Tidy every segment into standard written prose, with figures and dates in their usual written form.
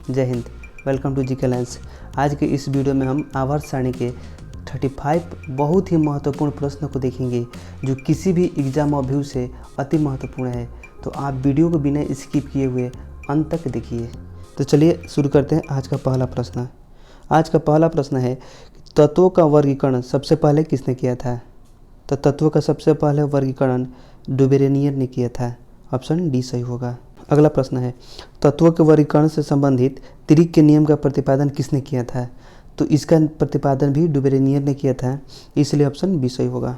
जय Hind. Welcome to GK lines. आज के इस वीडियो में हम आवर्त सारणी के 35 बहुत ही महत्वपूर्ण प्रश्न को देखेंगे जो किसी भी एग्जाम और व्यू से अति महत्वपूर्ण है। तो आप वीडियो को बिना स्किप किए हुए अंत तक देखिए। तो चलिए शुरू करते हैं आज का पहला प्रश्न। आज का पहला प्रश्न है, तत्वों का वर्गीकरण सबसे पहले किसने किया था? तो तत्वों का सबसे पहले वर्गीकरण डुबेरेनियर ने किया था। ऑप्शन डी सही होगा। अगला प्रश्न है, तत्वों के वर्गीकरण से संबंधित त्रिक के नियम का प्रतिपादन किसने किया था? तो इसका प्रतिपादन भी डुबेरेनियर ने किया था, इसलिए ऑप्शन बी सही होगा।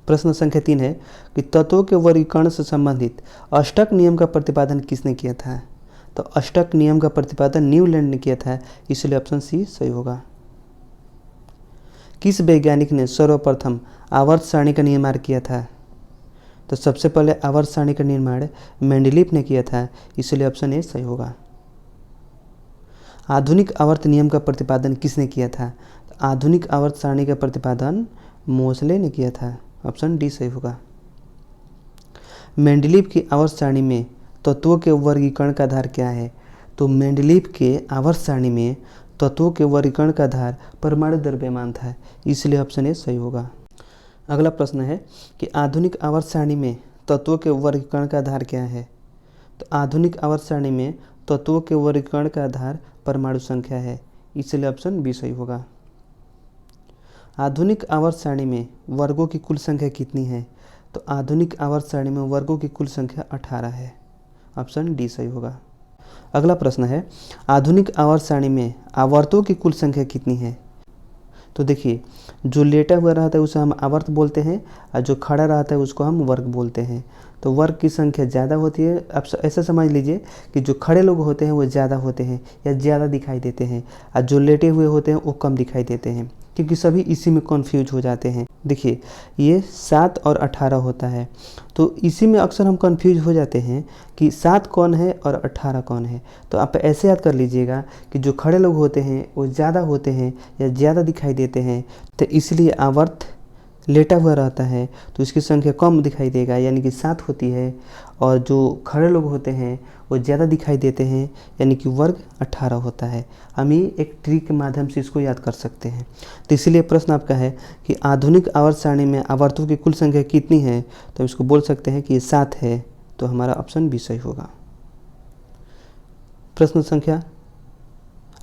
प्रश्न संख्या 3 है कि तत्वों के वर्गीकरण से संबंधित अष्टक नियम का प्रतिपादन किसने किया था? तो अष्टक नियम का प्रतिपादन न्यूलैंड ने किया था, इसलिए ऑप्शन सी सही होगा। किस वैज्ञानिक ने सर्वप्रथम आवर्त सारणी का निर्माण किया था? तो सबसे पहले आवर्त सारणी का निर्माण मेंडलीव ने किया था, इसलिए ऑप्शन ए सही होगा। आधुनिक आवर्त नियम का प्रतिपादन किसने किया था? तो आधुनिक आवर्त सारणी का प्रतिपादन मोसले ने किया था, ऑप्शन डी सही होगा। मेंडलीव की आवर्त सारणी में तत्वों के वर्गीकरण का आधार क्या है? तो मेंडलीव के आवर्त सारणी में तत्वों के वर्गीकरण का आधार परमाणु द्रव्यमान था, इसलिए ऑप्शन ए सही होगा। अगला प्रश्न है कि आधुनिक आवर्त सारणी में तत्वों के वर्गीकरण का आधार क्या है? तो आधुनिक आवर्त सारणी में तत्वों के वर्गीकरण का आधार परमाणु संख्या है, इसलिए ऑप्शन बी सही होगा। आधुनिक आवर्त सारणी में वर्गों की कुल संख्या कितनी है? तो आधुनिक आवर्त सारणी में वर्गों की कुल संख्या 18 है, ऑप्शन डी सही होगा। अगला प्रश्न है, आधुनिक आवर्त सारणी में आवर्तों की कुल संख्या कितनी है? तो देखिए, जो लेटा हुआ रहता है उसे हम आवर्त बोलते हैं और जो खड़ा रहता है उसको हम वर्ग बोलते हैं। तो वर्ग की संख्या ज़्यादा होती है। अब ऐसा समझ लीजिए कि जो खड़े लोग होते हैं वो ज़्यादा होते हैं या ज़्यादा दिखाई देते हैं, और जो लेटे हुए होते हैं वो कम दिखाई देते हैं, क्योंकि सभी इसी में कन्फ्यूज हो जाते हैं। देखिए, ये 7 और 18 होता है, तो इसी में अक्सर हम कन्फ्यूज हो जाते हैं कि 7 कौन है और 18 कौन है। तो आप ऐसे याद कर लीजिएगा कि जो खड़े लोग होते हैं वो ज़्यादा होते हैं या ज़्यादा दिखाई देते हैं, तो इसलिए आवर्त लेटा हुआ रहता है तो इसकी संख्या कम दिखाई देगा, यानी कि 7 होती है, और जो खड़े लोग होते हैं वो ज़्यादा दिखाई देते हैं, यानी कि वर्ग 18 होता है। हम ये एक ट्रिक के माध्यम से इसको याद कर सकते हैं। तो इसलिए प्रश्न आपका है कि आधुनिक आवर्त सारणी में आवर्तों की कुल संख्या कितनी है? तो हम इसको बोल सकते हैं कि ये 7 है, तो हमारा ऑप्शन बी सही होगा।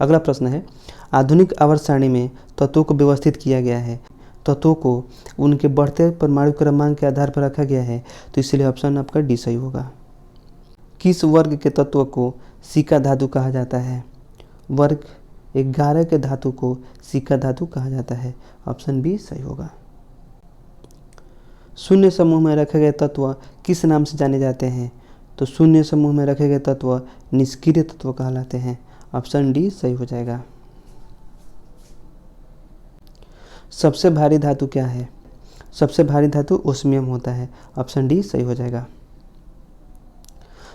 अगला प्रश्न है, आधुनिक आवर्त सारणी में तत्वों को व्यवस्थित किया गया है। तत्वों को उनके बढ़ते परमाणु क्रमांक के आधार पर रखा गया है, तो इसलिए ऑप्शन आपका डी सही होगा। किस वर्ग के तत्व को सिक्का धातु कहा जाता है? वर्ग 11 के धातु को सिक्का धातु कहा जाता है, ऑप्शन बी सही होगा। शून्य समूह में रखे गए तत्व किस नाम से जाने जाते हैं? तो शून्य समूह में रखे गए तत्व निष्क्रिय तत्व कहलाते हैं, ऑप्शन डी सही हो जाएगा। सबसे भारी धातु क्या है? सबसे भारी धातु ओस्मियम होता है, ऑप्शन डी सही हो जाएगा।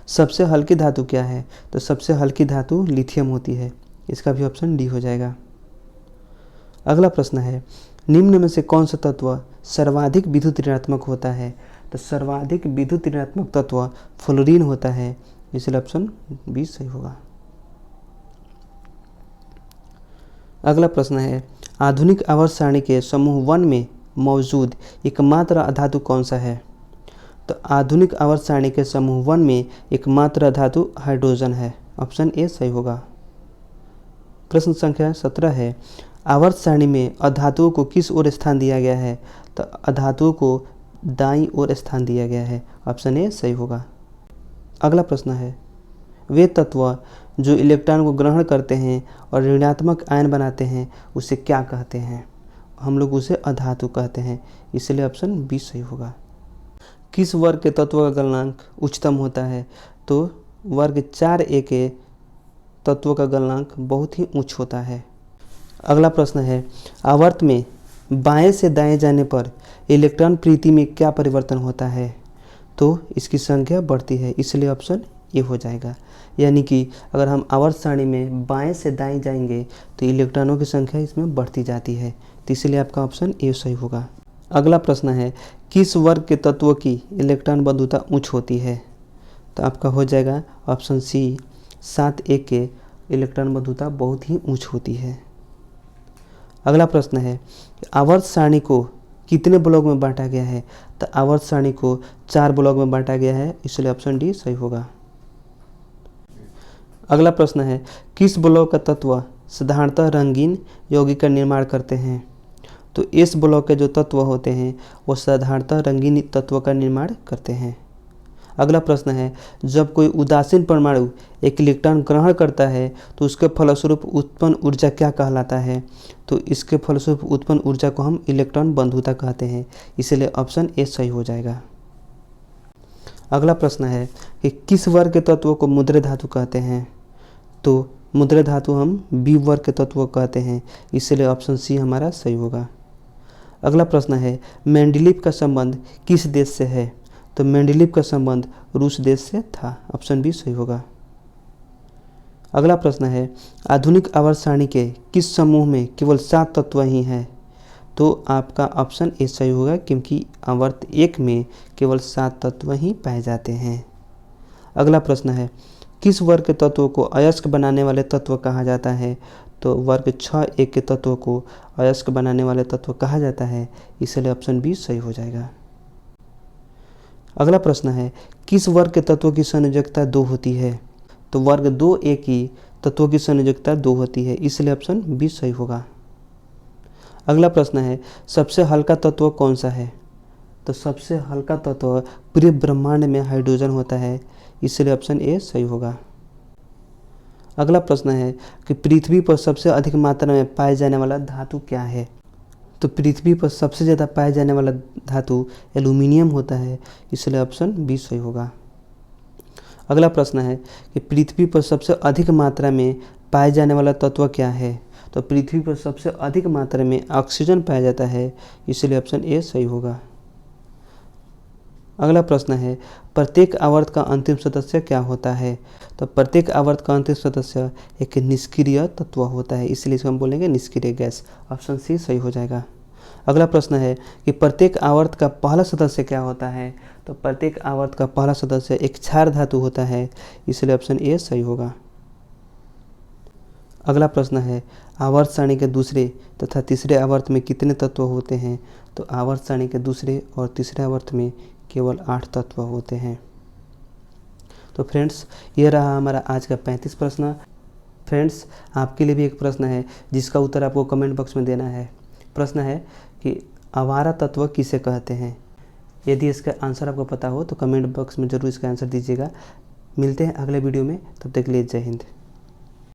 सबसे हल्की धातु क्या है? तो सबसे हल्की धातु लिथियम होती है, इसका भी ऑप्शन डी हो जाएगा। अगला प्रश्न है, निम्न में से कौन सा तत्व सर्वाधिक विद्युत ऋणात्मक होता है? तो सर्वाधिक विद्युत ऋणात्मक तत्व फ्लोरीन होता है, इसलिए ऑप्शन बी सही होगा। अगला प्रश्न है, आधुनिक आवर्त सारणी के समूह 1 में मौजूद एकमात्र अधातु कौन सा है? तो आधुनिक आवर्त सारणी के समूह 1 में एकमात्र अधातु हाइड्रोजन है, ऑप्शन ए सही होगा। प्रश्न संख्या 17 है, आवर्त सारणी में अधातुओं को किस ओर स्थान दिया गया है? तो अधातुओं को दाईं ओर स्थान दिया गया है, ऑप्शन ए सही होगा। अगला प्रश्न है, वे तत्व जो इलेक्ट्रॉन को ग्रहण करते हैं और ऋणात्मक आयन बनाते हैं उसे क्या कहते हैं? हम लोग उसे अधातु कहते हैं, इसलिए ऑप्शन बी सही होगा। किस वर्ग के तत्व का गलनांक उच्चतम होता है? तो वर्ग 4a के तत्व का गलनांक बहुत ही उच्च होता है। अगला प्रश्न है, आवर्त में बाएं से दाएं जाने पर इलेक्ट्रॉन प्रीति में क्या परिवर्तन होता है? तो इसकी संख्या बढ़ती है, इसलिए ऑप्शन ए हो जाएगा। यानी कि अगर हम आवर्त सारणी में बाएं से दाएं जाएंगे तो इलेक्ट्रॉनों की संख्या इसमें बढ़ती जाती है, तो इसलिए आपका ऑप्शन ए सही होगा। अगला प्रश्न है, किस वर्ग के तत्वों की इलेक्ट्रॉन बंधुता उच्च होती है? तो आपका हो जाएगा ऑप्शन सी, 7a के इलेक्ट्रॉन बंधुता बहुत ही उच्च होती है। अगला प्रश्न है आवर्त सारणी को कितने ब्लॉक में बांटा गया है? तो आवर्त सारणी को 4 ब्लॉक में बांटा गया है, इसलिए ऑप्शन डी सही होगा। अगला प्रश्न है किस ब्लॉक का तत्व साधारणतः रंगीन यौगिक का निर्माण करते हैं? तो इस ब्लॉक के जो तत्व होते हैं वो साधारणतः रंगीन तत्व का निर्माण करते हैं। अगला प्रश्न है जब कोई उदासीन परमाणु एक इलेक्ट्रॉन ग्रहण करता है तो उसके फलस्वरूप उत्पन्न ऊर्जा क्या कहलाता है? तो इसके फलस्वरूप उत्पन्न ऊर्जा को हम इलेक्ट्रॉन बंधुता कहते हैं, इसलिए ऑप्शन ए सही हो जाएगा। अगला प्रश्न है कि किस वर्ग के तत्वों को मुद्रे धातु कहते हैं? तो मुद्रे धातु हम बी वर्ग के तत्व कहते हैं, इसलिए ऑप्शन सी हमारा सही होगा। अगला प्रश्न है मेंडलीव का संबंध किस देश से है? तो मेंडलीव का संबंध रूस देश से था, ऑप्शन बी सही होगा। अगला प्रश्न है आधुनिक आवर्त सारणी के किस समूह में केवल 7 तत्व ही हैं? तो आपका ऑप्शन ए सही होगा क्योंकि आवर्त 1 में केवल 7 तत्व ही पाए जाते हैं। अगला प्रश्न है किस वर्ग के तत्वों को अयस्क बनाने वाले तत्व कहा जाता है? तो वर्ग 6a के तत्वों को अयस्क बनाने वाले तत्व कहा जाता है, इसलिए ऑप्शन बी सही हो जाएगा। अगला प्रश्न है किस वर्ग के तत्वों की संयोजकता 2 होती है? तो वर्ग 2a की तत्वों की संयोजकता 2 होती है, इसलिए ऑप्शन बी सही होगा। अगला प्रश्न है सबसे हल्का तत्व कौन सा है? तो सबसे हल्का तत्व पूरे ब्रह्मांड में हाइड्रोजन होता है, इसलिए ऑप्शन ए सही होगा। अगला प्रश्न है कि पृथ्वी पर सबसे अधिक मात्रा में पाए जाने वाला धातु क्या है? तो पृथ्वी पर सबसे ज़्यादा पाए जाने वाला धातु एल्यूमिनियम होता है, इसलिए ऑप्शन बी सही होगा। अगला प्रश्न है कि पृथ्वी पर सबसे अधिक मात्रा में पाए जाने वाला तत्व क्या है? तो पृथ्वी पर सबसे अधिक मात्रा में ऑक्सीजन पाया जाता है, इसलिए ऑप्शन ए सही होगा। अगला प्रश्न है प्रत्येक आवर्त का अंतिम सदस्य क्या होता है? तो प्रत्येक आवर्त का अंतिम सदस्य एक निष्क्रिय तत्व होता है, इसलिए इसको हम बोलेंगे निष्क्रिय गैस, ऑप्शन सी सही हो जाएगा। अगला प्रश्न है कि प्रत्येक आवर्त का पहला सदस्य क्या होता है? तो प्रत्येक आवर्त का पहला सदस्य एक क्षार धातु होता है, इसलिए ऑप्शन ए सही होगा। अगला प्रश्न है आवर्त सारणी के दूसरे तथा तीसरे आवर्त में कितने तत्व होते हैं? तो आवर्त सारणी के दूसरे और तीसरे आवर्त में केवल 8 तत्व होते हैं। तो फ्रेंड्स ये रहा हमारा आज का 35 प्रश्न। फ्रेंड्स आपके लिए भी एक प्रश्न है जिसका उत्तर आपको कमेंट बॉक्स में देना है। प्रश्न है कि आवारा तत्व किसे कहते हैं? यदि इसका आंसर आपको पता हो तो कमेंट बॉक्स में ज़रूर इसका आंसर दीजिएगा। मिलते हैं अगले वीडियो में, तब तक के लिए जय हिंद।